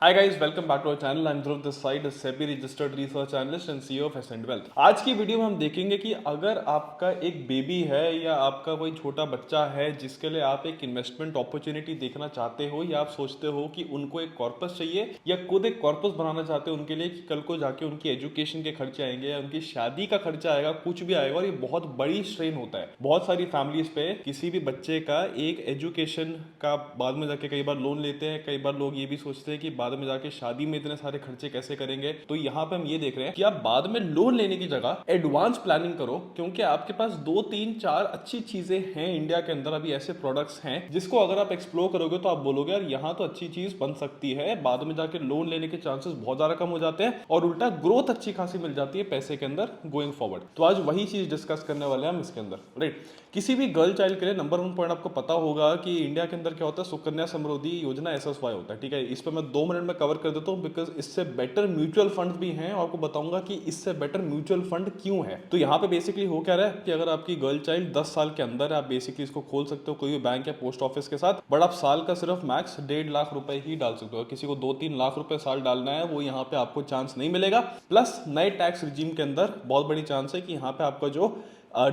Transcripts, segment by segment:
Hi guys, welcome back to our channel. I'm Dhruv this side, a SEBI registered research analyst and CEO of Ascent Wealth. आज की video में हम देखेंगे कि अगर आपका एक बेबी है या आपका कोई छोटा बच्चा है जिसके लिए आप एक इन्वेस्टमेंट अपॉर्चुनिटी देखना चाहते हो या आप सोचते हो कि उनको एक कॉर्पस चाहिए या खुद एक कॉर्पस बनाना चाहते हो उनके लिए कि कल को जाके उनकी एजुकेशन के खर्चे आएंगे या उनकी शादी का खर्चा आएगा, कुछ भी आएगा और ये बहुत बड़ी स्ट्रेन होता है बहुत सारी फैमिलीज पे। किसी भी बच्चे का एक एजुकेशन का बाद में जाके कई बार लोन लेते हैं, कई बार लोग ये भी सोचते हैं कि बाद में जाके शादी में इतने सारे खर्चे कैसे करेंगे। तो यहाँ पे हम ये देख रहे हैं कि आप बाद में लोन लेने की जगह एडवांस प्लानिंग करो, क्योंकि आपके पास 2 3 4 अच्छी चीजें हैं इंडिया के अंदर। अभी ऐसे प्रोडक्ट्स हैं जिसको अगर आप एक्सप्लोर करोगे तो आप बोलोगे यार यहाँ तो अच्छी चीज बन सकती है, बाद में जाके लोन लेने के चांसेस बहुत ज्यादा कम हो जाते हैं और उल्टा ग्रोथ अच्छी खासी मिल जाती है पैसे के अंदर गोइंग फॉरवर्ड। तो आज वही चीज डिस्कस करने वाले हैं हम इसके अंदर, राइट। किसी भी गर्ल चाइल्ड के लिए नंबर 1 पॉइंट आपको पता होगा कि इंडिया के अंदर क्या होता है, सुकन्या समृद्धि योजना SSY होता है, ठीक है। इस पर मैं 2 मिनट में कवर कर देता हूँ बिकॉज इससे बेटर म्यूचुअल फंड भी हैं और आपको बताऊंगा कि इससे बेटर म्यूचुअल फंड क्यों है। तो यहाँ पे बेसिकली हो क्या रहा है कि अगर आपकी गर्ल चाइल्ड 10 साल के अंदर है, आप बेसिकली इसको खोल सकते हो कोई भी बैंक या पोस्ट ऑफिस के साथ, बट आप साल का सिर्फ मैक्स 1.5 लाख रुपए ही डाल सकते हो। किसी को 2 3 लाख रुपए साल डालना है वो यहाँ पे आपको चांस नहीं मिलेगा। प्लस नए टैक्स रिजीम के अंदर बहुत बड़ी चांस है कि यहाँ पे आपका जो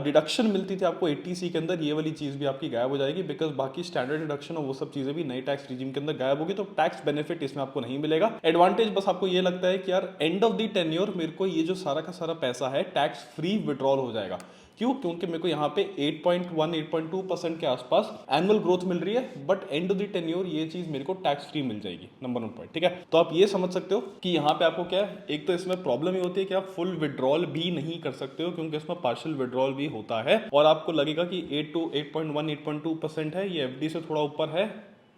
डिडक्शन मिलती थी आपको 80C के अंदर, ये वाली चीज भी आपकी गायब हो जाएगी बिकॉज बाकी स्टैंडर्ड डिडक्शन और वो सब चीजें भी नई टैक्स रिजीम के अंदर गायब होगी। तो टैक्स बेनिफिट इसमें आपको नहीं मिलेगा। एडवांटेज बस आपको ये लगता है कि यार एंड ऑफ द टेन्योर मेरे को ये जो सारा का सारा पैसा है टैक्स फ्री विड्रॉल हो जाएगा। क्यों? क्योंकि मेरे को यहाँ पे 8.1 8.2% के आसपास एनुअल ग्रोथ मिल रही है, but end of the tenure ये चीज मेरे को टैक्स फ्री मिल जाएगी। नंबर 1 पॉइंट, ठीक है। तो आप ये समझ सकते हो कि यहाँ पे आपको क्या है, एक तो इसमें प्रॉब्लम ये होती है कि आप फुल विड्रॉल भी नहीं कर सकते हो क्योंकि इसमें पार्शियल विड्रॉल भी होता है और आपको लगेगा कि 8.1 8.2% है, ये FD से थोड़ा ऊपर है,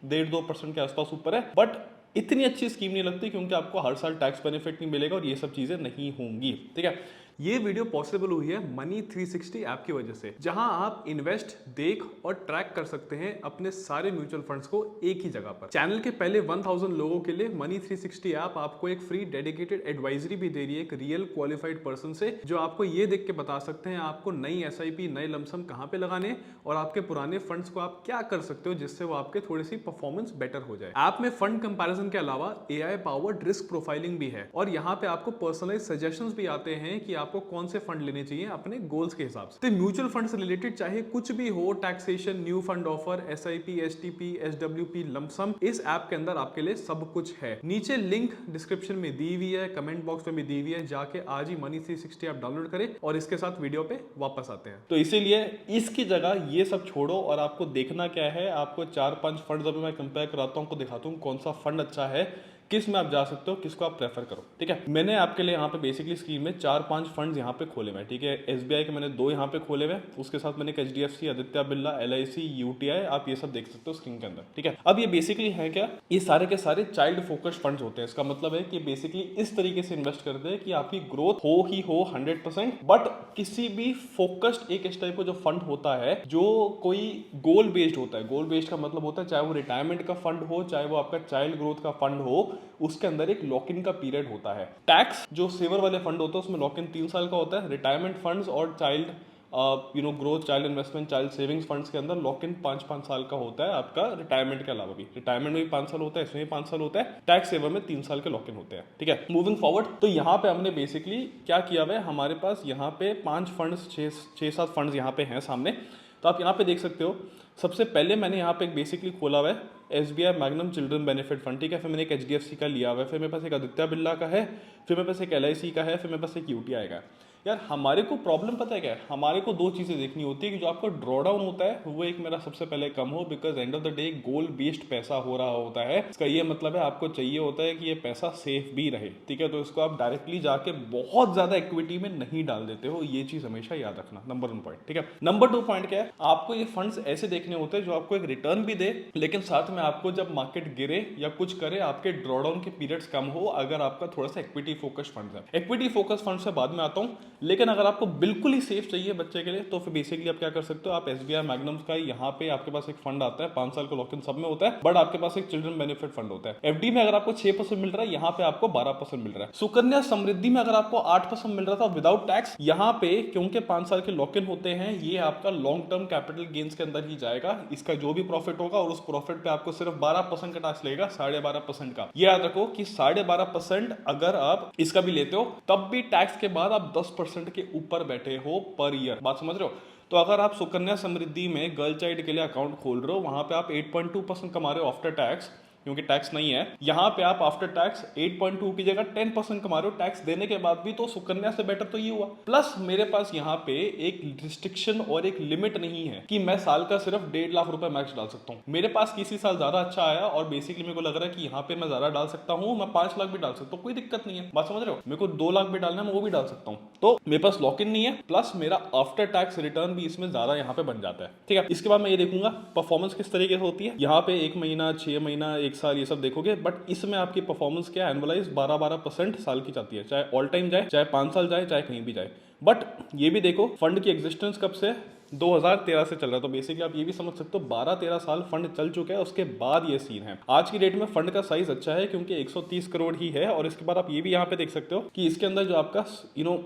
1.5 2% के आसपास ऊपर है, बट इतनी अच्छी स्कीम नहीं लगती क्योंकि आपको हर साल टैक्स बेनिफिट नहीं मिलेगा और ये सब चीजें नहीं होंगी, ठीक है। ये वीडियो पॉसिबल हुई है मनी 360 ऐप की वजह से, जहां आप इन्वेस्ट, देख और ट्रैक कर सकते हैं अपने सारे म्यूचुअल फंड्स को एक ही जगह पर। चैनल के पहले 1000 लोगों के लिए मनी 360 ऐप आपको एक फ्री डेडिकेटेड एडवाइजरी भी दे रही है एक रियल क्वालिफाइड पर्सन से, जो आपको ये देख के बता सकते हैं आपको नई SIP नए लमसम कहां पे लगाने और आपके पुराने फंड्स को आप क्या कर सकते हो जिससे वो आपके थोड़ी सी परफॉर्मेंस बेटर हो जाए। ऐप में फंड कंपैरिजन के अलावा AI पावर्ड रिस्क प्रोफाइलिंग भी है और यहाँ पे आपको पर्सनलाइज सजेशंस भी आते हैं कि आपको कौन से फंड लेने चाहिए अपने गोल्स के हिसाब से। तो म्यूचुअल फंड से रिलेटेड चाहे कुछ भी हो, taxation, new fund offer, SIP, STP, SWP, lump sum, इस ऐप के अंदर आपके लिए सब कुछ है। नीचे लिंक डिस्क्रिप्शन में दी हुई है, कमेंट बॉक्स में भी दी हुई है, जाके आज ही मनी 360 ऐप डाउनलोड करें और इसके साथ वीडियो पे वापस आते हैं। तो इसीलिए इसकी जगह ये सब छोड़ो और आपको देखना क्या है, आपको 4 5 फंड अभी मैं कंपेयर कराता हूँ, दिखाता हूँ कौन सा फंड अच्छा है, किस में आप जा सकते हो, किसको आप प्रेफर करो, ठीक है। मैंने आपके लिए यहाँ पे बेसिकली स्क्रीन में 4 5 फंड्स यहाँ पे खोले हुए हैं, ठीक है। SBI के मैंने 2 यहाँ पे खोले हुए, उसके साथ मैंने HDFC, Aditya Birla, LIC, UTI, आप ये सब देख सकते हो स्क्रीन के अंदर, ठीक है। अब ये बेसिकली है क्या, ये सारे के सारे चाइल्ड फोकस्ड फंड्स होते हैं। इसका मतलब है कि बेसिकली इस तरीके से इन्वेस्ट करते हैं कि आपकी ग्रोथ हो ही हो 100%, बट किसी भी फोकस्ड एक इस टाइप का जो फंड होता है जो कोई गोल बेस्ड होता है। गोल बेस्ड का मतलब होता है चाहे वो रिटायरमेंट का फंड हो, चाहे वो आपका चाइल्ड ग्रोथ का फंड हो, उसके अंदर एक लॉक इन का पीरियड होता है। टैक्स जो सेवर वाले फंड होते हैं उसमें लॉक इन 3 साल का होता है। रिटायरमेंट फंड्स और child growth, child investment, child savings funds के अंदर लॉक इन 5 5 साल का होता है आपका। रिटायरमेंट के अलावा भी, रिटायरमेंट में भी 5 साल होता है, इसमें भी 5 साल होता है, टैक्स सेवर में 3 साल के लॉक इन होते हैं, ठीक है। मूविंग फॉरवर्ड, तो यहाँ पे हमने बेसिकली क्या किया हुआ है, हमारे पास यहाँ पे 5 फंड्स 6 7 फंड्स यहाँ पे हैं सामने। तो आप यहाँ पे देख सकते हो, सबसे पहले मैंने यहाँ पे एक बेसिकली खोला हुआ है SBI magnum children benefit fund, ठीक है। फिर मैंने एक HDFC का लिया हुआ है, फिर मेरे पास एक आदित्य बिरला का है, फिर मेरे पास एक LIC का है, फिर मेरे पास एक UTI का है। यार हमारे को प्रॉब्लम पता है क्या है, हमारे को 2 चीजें देखनी होती है कि जो आपका ड्रॉ डाउन होता है वो एक मेरा सबसे पहले कम हो, because end of the day goal based पैसा हो रहा होता है। इसका ये मतलब है आपको चाहिए होता है कि ये पैसा सेफ भी रहे, ठीक है। तो इसको आप डायरेक्टली जाके बहुत ज्यादा इक्विटी में नहीं डाल देते हो, ये चीज हमेशा याद रखना। नंबर 1 पॉइंट, ठीक है। नंबर 2 पॉइंट क्या है, आपको ये फंड्स ऐसे देखने होते हैं जो आपको एक रिटर्न भी दे, लेकिन साथ में आपको जब मार्केट गिरे या कुछ करे आपके ड्रॉ डाउन के पीरियड्स कम हो, अगर आपका थोड़ा सा इक्विटी फोकस फंड है। इक्विटी फोकस फंड से बाद में आता हूँ। लेकिन अगर आपको बिल्कुल ही सेफ चाहिए बच्चे के लिए तो फिर बेसिकली आप क्या कर सकते हो, आप एसबीआई मैग्नम्स का यहाँ पे आपके पास एक फंड आता है, 5 साल का लॉक इन सब में होता है, बट आपके पास एक चिल्ड्रन बेनिफिट फंड होता है। एफडी में अगर आपको 6% मिल रहा है, यहाँ पे आपको 12% मिल रहा है। सुकन्या समृद्धि में अगर आपको 8% मिल रहा था विदाउट टैक्स, यहाँ पे क्योंकि 5 साल के लॉक इन होते हैं, ये आपका लॉन्ग टर्म कैपिटल गेन्स के अंदर ही जाएगा। इसका जो भी प्रॉफिट होगा और उस प्रॉफिट पे आपको सिर्फ 12% का टैक्स लगेगा, 12.5% का। ये याद रखो कि 12.5% अगर आप इसका भी लेते हो तब भी टैक्स के बाद आप 10% के ऊपर बैठे हो पर ईयर। बात समझ रहे हो? तो अगर आप सुकन्या समृद्धि में गर्ल चाइल्ड के लिए अकाउंट खोल रहे हो, वहां पे आप 8.2% कमा रहे हो आफ्टर टैक्स, क्योंकि टैक्स नहीं है। यहां पे आप आफ्टर टैक्स 8.2 की जगह 10% कमा रहे हो टैक्स देने के बाद भी, तो सुकन्या से बेटर तो ये हुआ। प्लस मेरे पास यहाँ पे एक रिस्ट्रिक्शन और एक लिमिट नहीं है कि मैं साल का सिर्फ 1.5 लाख रुपए मैक्स डाल सकता हूँ। मेरे पास किसी साल ज्यादा अच्छा आया और बेसिकली मेरे को लग रहा है कि यहाँ पे मैं ज्यादा डाल सकता हूँ, मैं 5 लाख भी डाल सकता हूँ, कोई दिक्कत नहीं है। बात समझ रहे हो? मेरे को 2 लाख भी डालना है, मैं वो भी डाल सकता हूँ। तो मेरे पास लॉक इन नहीं है, प्लस मेरा आफ्टर टैक्स रिटर्न भी इसमें ज्यादा यहाँ पे बन जाता है। ठीक है, इसके बाद मैं ये देखूंगा परफॉर्मेंस किस तरीके से होती है। यहाँ पे 1 महीना, 6 महीना, 1 साल, ये सब देखोगे, बट इसमें आपकी परफॉर्मेंस क्या, एनुअलाइज 12% साल की जाती है, चाहे ऑल टाइम जाए, चाहे 5 साल जाए, चाहे कहीं भी जाए। बट ये भी देखो फंड की एग्जिस्टेंस कब से, 2013 से चल रहा है। तो बेसिकली आप ये भी समझ सकते हो 12-13 साल फंड चल चुका है, उसके बाद ये सीन है। आज की डेट में फंड का साइज अच्छा है क्योंकि 130 करोड़ ही है। और इसके बाद आप ये भी यहाँ पे देख सकते हो कि इसके अंदर जो आपका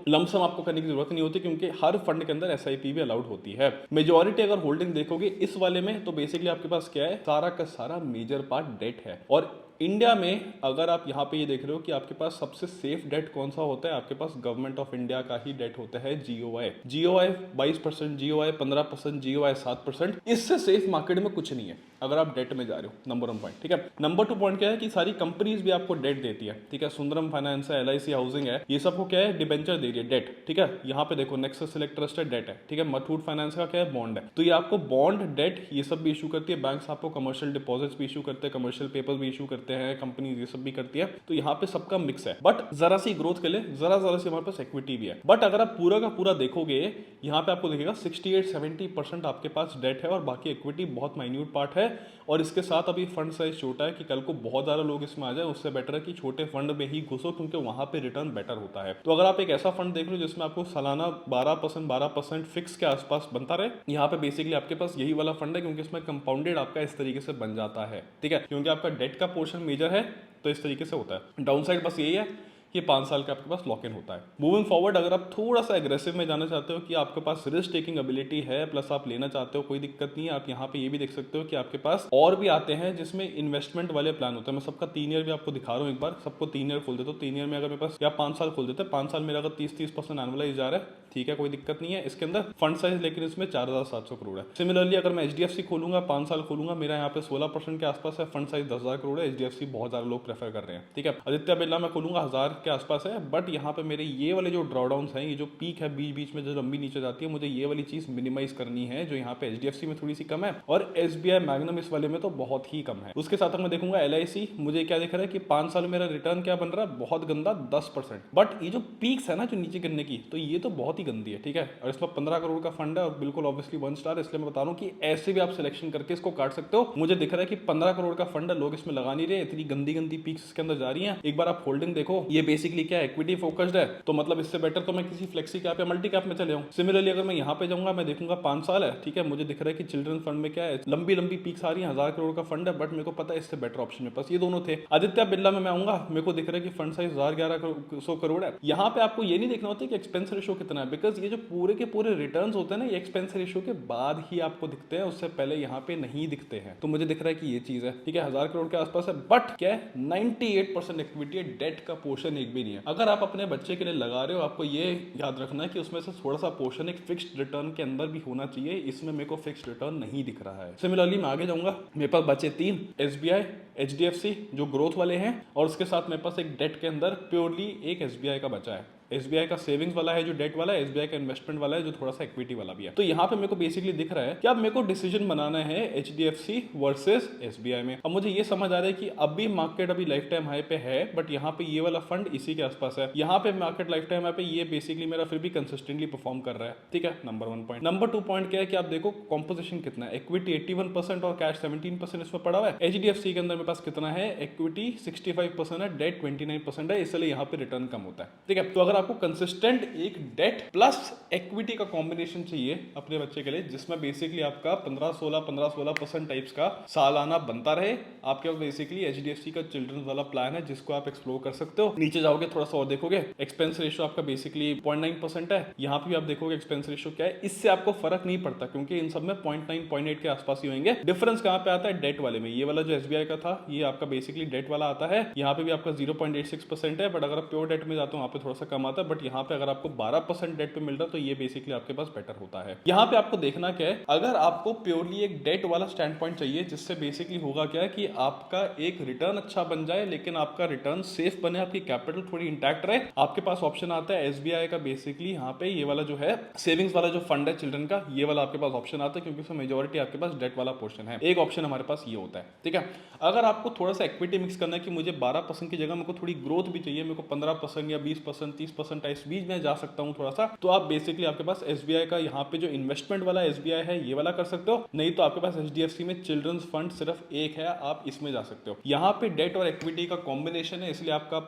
लमसम आपको करने की जरूरत नहीं होती, क्योंकि हर फंड के अंदर एसआईपी भी अलाउड होती है। मेजोरिटी अगर होल्डिंग देखोगे इस वाले में, तो बेसिकली आपके पास क्या है, सारा का सारा मेजर पार्ट डेट है। और इंडिया में अगर आप यहाँ पे ये देख रहे हो कि आपके पास सबसे सेफ डेट कौन सा होता है, आपके पास गवर्नमेंट ऑफ इंडिया का ही डेट होता है, जीओआई। GOI 22%, GOI 15%, GOI 7%। इससे सेफ मार्केट में कुछ नहीं है अगर आप डेट में जा रहे हो। Number 1 point. ठीक है, नंबर 2 पॉइंट क्या है कि सारी कंपनीज भी आपको डेट देती है। ठीक है, सुंदरम फाइनेंस है, एलआईसी हाउसिंग है, ये सबको क्या है, डिबेंचर दे रही है, डेट। ठीक है, यहाँ पे देखो नेक्सस सिलेक्ट ट्रस्टेड डेट है। ठीक है, मथूट फाइनेंस का क्या है, बॉन्ड है। तो ये आपको बॉन्ड, डेट, ये सब भी इशू करती है। बैंक्स आपको कमर्शियल डिपॉजिट्स भी इशू करते हैं, कमर्शियल पेपर भी इशू करते हैं, कंपनी ये सब भी करती है। तो यहाँ पे सबका मिक्स है। बट जरा सी ग्रोथ के लिए जरा सी हमारे पास इक्विटी भी है। बट अगर आप पूरा का पूरा देखोगे, यहाँ पे आपको दिखेगा 68-70% आपके पास डेट है और बाकी इक्विटी बहुत माइन्यूट पार्ट है। और इसके साथ अभी फंड साइज छोटा है कि कल को बहुत ज्यादा लोग इसमें आ जाए, उससे बेटर है कि छोटे फंड में ही घुसो, क्योंकि वहां पे रिटर्न बेटर होता है। तो अगर आप एक ऐसा फंड देख लो जिसमें आपको सालाना 12% फिक्स के आसपास बनता रहे, यहाँ पे बेसिकली आपके पास यही वाला फंड है, क्योंकि इसमें कंपाउंडेड आपका इस तरीके से बन जाता है। ठीक है, क्योंकि आपका डेट का पोर्शन मेजर है, तो इस तरीके से होता है। डाउन साइड बस यही है कि 5 साल का आपके पास लॉक इन होता है। मूविंग फॉरवर्ड, अगर आप थोड़ा सा एग्रेसिव में जाना चाहते हो कि आपके पास रिस्क टेकिंग एबिलिटी है, प्लस आप लेना चाहते हो, कोई दिक्कत नहीं है। आप यहाँ पे ये भी देख सकते हो कि आपके पास और भी आते हैं जिसमें इन्वेस्टमेंट वाले प्लान होते हैं। मैं सबका 3 ईयर भी आपको दिखा रहा हूँ, एक बार सबको 3 ईयर खोल देता हूँ। 3 ईयर में अगर मेरे पास, या 5 साल खोल देते हैं, 5 साल मेरा अगर 30% एनुअलाइज जा रहा है, ठीक है, कोई दिक्कत नहीं है। इसके अंदर फंड साइज लेकिन इसमें 4700 करोड़ है। सिमिलरली अगर मैं एचडीएफसी खोलूंगा, 5 साल खोलूंगा, मेरा यहाँ पे 16% के आसपास है, फंड साइज 10,000 करोड़ है। एचडीएफसी बहुत ज्यादा लोग प्रेफर कर रहे हैं। ठीक है, आदित्य बिरला मैं खोलूंगा 1000 के आसपास है। बट यहाँ पे मेरे ये वाले जो ड्रॉडाउन हैं, ये जो पीक है बीच बीच में जो लंबी नीचे जाती है, मुझे ये वाली चीज मिनिमाइज करनी है, जो यहाँ पे एचडीएफसी में थोड़ी सी कम है और एसबीआई मैग्नम इस वाले में तो बहुत ही कम है। उसके साथ मैं देखूंगा एलआईसी, मुझे क्या दिख रहा है कि 5 साल मेरा रिटर्न क्या बन रहा है, बहुत गंदा 10%। बट ये जो पीक्स है ना जो नीचे गिरने की, तो ये तो बहुत ही गंदी है। ठीक है, और इसमें 15 करोड़ का फंड है और बिल्कुल ऑब्वियसली 1 स्टार, इसलिए मैं बता रहा हूँ कि ऐसे भी आप सिलेक्शन करके इसको काट सकते हो। मुझे दिख रहा है कि 15 करोड़ का फंड है, लोग इसमें लगा नहीं रहे, इतनी गंदी गंदी पीक्स इसके अंदर जा रही हैं। एक बार आप होल्डिंग देखो, ये बेसिकली क्या है, इक्विटी फोकस्ड है, तो मतलब इससे बेटर तो मैं किसी फ्लेक्सी कैप या मल्टी कैप में चले जाऊं। सिमिलरली अगर मैं यहाँ पे जाऊंगा, मैं देखूंगा 5 साल है, ठीक है, मुझे दिख रहा है कि चिल्ड्रन फंड में क्या है, लंबी लंबी पीक्स आ रही है, 1000 करोड़ का फंड है, बट मेरे को पता है इससे बेटर ऑप्शन मेरे पास ये दोनों थे। आदित्य बिरला में मैं आऊंगा, मेरे को दिख रहा है कि फंड साइज 1100 करोड़ है। यहाँ पे आपको ये नहीं देखना होता कि एक्सपेंस रेशियो कितना है, बिकॉज ये जो पूरे के पूरे रिटर्न्स होते हैं ना, ये एक्सपेंस रेशियो के बाद ही आपको दिखते हैं, उससे पहले यहाँ पे नहीं दिखते हैं। तो मुझे दिख रहा है कि ये चीज है, ठीक है, 1000 करोड़ के आसपास है, बट क्या है 98% इक्विटी है, डेट का पोर्शन एक भी नहीं है। अगर आप अपने बच्चे के लिए लगा रहे हो, आपको ये याद रखना है कि उसमें से थोड़ा सा पोर्शन एक फिक्स्ड रिटर्न के अंदर भी होना चाहिए। इसमें मेरे को फिक्स्ड रिटर्न नहीं दिख रहा है। सिमिलरली मैं आगे जाऊंगा, मेरे पास बचे 3, एसबीआई, एचडीएफसी जो ग्रोथ वाले हैं, और उसके साथ मेरे पास एक डेट के अंदर प्योरली एक एसबीआई का बचा है। एसबीआई का सेविंग्स वाला है जो डेट वाला है, एसबीआई का इन्वेस्टमेंट वाला है जो थोड़ा सा इक्विटी वाला भी है। तो यहाँ पे मेरे को बेसिकली दिख रहा है कि अब मेरे को डिसीजन बनाना है एचडीएफसी वर्सेस एसबीआई में। अब मुझे ये समझ आ रहा है कि अभी मार्केट अभी लाइफ टाइम हाई पे है, बट यहाँ पे ये वाला फंड इसी के आसपास है। यहाँ पे मार्केट लाइफ टाइम हाई पे ये बेसिकली मेरा फिर भी कंसिस्टेंटली परफॉर्म कर रहा है। ठीक है, नंबर 1 पॉइंट। नंबर 2 पॉइंट क्या है कि आप देखो कॉम्पोजिशन कितना है, इक्विटी 81% और कैश 17% इसमें पड़ा हुआ है। एचडीएफसी के अंदर मेरे पास कितना है, इक्विटी 65% है, डेट 29% है, इसलिए यहाँ पे रिटर्न कम होता है। ठीक है, तो अगर आपको कंसिस्टेंट एक डेट प्लस इक्विटी का कॉम्बिनेशन चाहिए अपने बच्चे के लिए, जिसमें बेसिकली आपका 15-16% टाइप्स का सालाना बनता रहे, आपके पास बेसिकली एचडीएफसी का चिल्ड्रंस वाला प्लान है जिसको आप एक्सप्लोर कर सकते हो। नीचे जाओगे थोड़ा सा और देखोगे एक्सपेंस रेशियो आपका बेसिकली 0.9% है। यहाँ पे भी आप देखोगे एक्सपेंस रेशियो क्या है, इससे आपको फर्क नहीं पड़ता क्योंकि इन सब में 0.9 0.8 के आसपास ही होंगे। डिफरेंस कहाँ पे आता है, डेट वाले में। ये वाला जो एसबीआई का था ये आपका बेसिकली डेट वाला आता है, यहाँ पे भी आपका 0.86% है, बट अगर आप प्योर डेट में जाते हो वहाँ पे थोड़ा सा कम आता है, बट यहाँ पे अगर आपको 12% डेट पे मिल रहा है तो ये बेसिकली आपके पास बेटर होता है। यहाँ पे आपको देखना क्या है, अगर आपको प्योरली एक डेट वाला स्टैंड पॉइंट चाहिए जिससे बेसिकली होगा क्या है कि आपका एक रिटर्न अच्छा बन जाए लेकिन आपका रिटर्न सेफ बने, आपकी कैपिटल थोड़ी इंटैक्ट रहे, आपके पास ऑप्शन आता है एसबीआई का बेसिकली यहाँ पे ये वाला जो है सेविंग्स वाला जो फंड है चिल्ड्रन का, ये वाला आपके पास ऑप्शन आता है क्योंकि उसमें मेजोरिटी आपके पास डेट वाला पोर्शन है। एक ऑप्शन हमारे पास ये होता है, ठीक है। अगर आपको थोड़ा सा इक्विटी मिक्स करना है कि मुझे 12% की जगह मेरे को थोड़ी ग्रोथ भी चाहिए, मेरे को 15% या 20% 30% इस बीच में जा सकता हूँ थोड़ा सा, तो आप बेसिकली आपके पास एसबीआई का यहाँ पे जो इन्वेस्टमेंट वाला एसबीआई है ये वाला कर सकते हो, नहीं तो आपके पास एचडीएफसी में चिल्ड्रंस फंड सिर्फ एक है, आप इसमें जा सकते हो। यहाँ पे डेट और इक्विटी का कॉम्बिनेशन है इसलिए आपका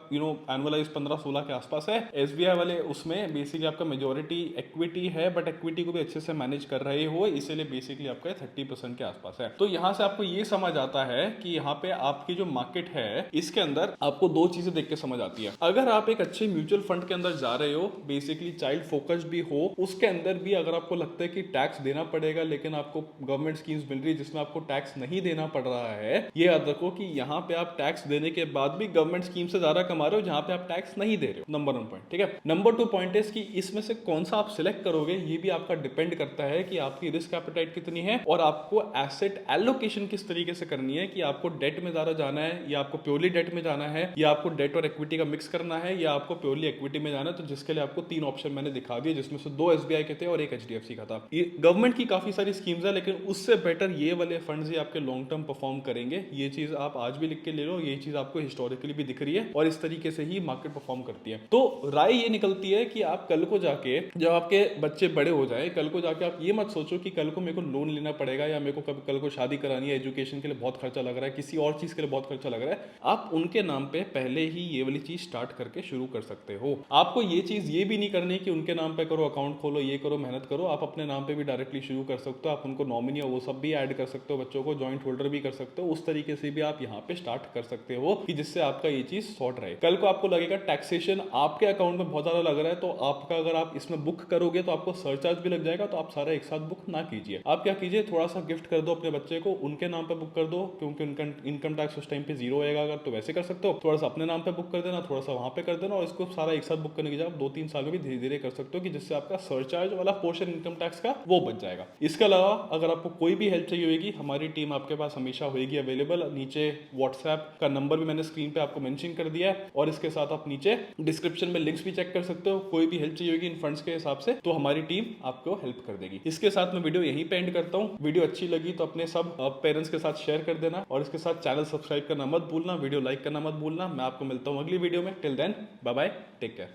एनुअलाइज 15-16 के आसपास है। एसबीआई वाले उसमें बेसिकली आपका मेजोरिटी इक्विटी है, बट इक्विटी को भी अच्छे से मैनेज कर रहे हो इसलिए बेसिकली आपका 30% के आसपास है। तो यहाँ से आपको ये समझ आता है कि यहाँ पे आपकी जो मार्केट है इसके अंदर आपको दो चीजें देख के समझ आती है। अगर आप एक अच्छे म्यूचुअल फंड के अंदर जा रहे हो, बेसिकली चाइल्ड फोकस्ड भी हो, उसके अंदर भी अगर आपको लगता है कि टैक्स देना पड़ेगा लेकिन आपको गवर्नमेंट स्कीम्स मिल रही है जिसमें आपको टैक्स नहीं देना पड़ रहा है, ये याद रखो कि यहाँ पे आप टैक्स देने के बाद भी गवर्नमेंट स्कीम से ज्यादा कमा रहे हो जहां पे आप टैक्स नहीं दे रहे हो। नंबर 1 पॉइंट, ठीक है। नंबर 2 पॉइंट है कि इसमें से कौन सा आप सिलेक्ट करोगे ये भी आपका डिपेंड करता है कि आपकी रिस्क एपेटाइट कितनी है और आपको एसेट एलोकेशन किस तरीके से करनी है, कि आपको डेट में ज्यादा जाना है या आपको प्योरली डेट में जाना है या आपको डेट और इक्विटी का मिक्स करना है या आपको प्योरली इक्विटी में जाना है। तो जिसके लिए आपको 3 ऑप्शन मैंने दिखा दिए जिसमें से 2 एसबीआई के थे और एक एचडीएफसी का था। ये गवर्नमेंट की काफी सारी स्कीम्स है लेकिन उससे बेटर ये वाले फंड्स ही आपके लॉन्ग टर्म परफॉर्म करेंगे। ये चीज आप आज भी लिख के ले लो, ये चीज आपको हिस्टोरिकली भी दिख रही है और इस तरीके से ही मार्केट परफॉर्म करती है। तो राय ये निकलती है कि आप कल को जाके जब आपके बच्चे बड़े हो जाए, कल को जाके आप ये मत सोचो कि कल को मेरे को लोन लेना पड़ेगा या मेरे को कल को शादी करानी है, एजुकेशन के लिए बहुत खर्चा लग रहा है, किसी और चीज के लिए बहुत खर्चा लग रहा है। आप उनके नाम पे पहले ही ये वाली चीज स्टार्ट करके शुरू कर सकते हो। आपको ये चीज ये भी नहीं करनी कि उनके नाम पे करो, अकाउंट खोलो, ये करो, मेहनत करो। आप अपने नाम पे भी डायरेक्टली शुरू कर सकते हो। आप उनको नॉमिनी और वो सब भी ऐड कर सकते हो, बच्चों को जॉइंट होल्डर भी कर सकते हो। उस तरीके से भी आप यहाँ पे स्टार्ट कर सकते हो कि जिससे आपका ये चीज सॉर्ट रहे। कल को आपको लगेगा टैक्सेशन आपके अकाउंट में बहुत ज्यादा लग रहा है तो आपका अगर आप इसमें बुक करोगे तो आपको सरचार्ज भी लग जाएगा, तो आप सारा एक साथ बुक ना कीजिए। आप क्या कीजिए, थोड़ा सा गिफ्ट कर दो अपने बच्चे को, उनके नाम पे बुक कर दो क्योंकि उनका इनकम टैक्स उस टाइम पे 0 होएगा अगर, तो वैसे कर सकते हो। थोड़ा सा अपने नाम पे बुक कर देना, थोड़ा सा वहां पे कर देना और इसको सारा एक साथ बुक करने की जगह 2-3 साल में भी धीरे धीरे कर सकते हो कि जिससे आपका सरचार्ज वाला पोर्शन इनकम टैक्स का वो बच जाएगा। इसके अलावा अगर आपको कोई भी हेल्प चाहिए होगी, हमारी टीम आपके पास हमेशा होगी अवेलेबल। नीचे व्हाट्सएप का नंबर भी मैंने स्क्रीन पे आपको मेंशन कर दिया है और इसके साथ आप नीचे डिस्क्रिप्शन में लिंक्स भी चेक कर सकते हो। कोई भी हेल्प चाहिए होगी इन फंड्स के हिसाब से तो हमारी टीम आपको हेल्प कर देगी। इसके साथ मैं वीडियो यहीं पे एंड करता हूँ। वीडियो अच्छी लगी तो अपने सब पेरेंट्स के साथ शेयर कर देना और इसके साथ चैनल सब्सक्राइब करना मत भूलना, वीडियो लाइक करना मत भूलना। मैं आपको मिलता हूँ अगली वीडियो में। Till then bye bye, take care.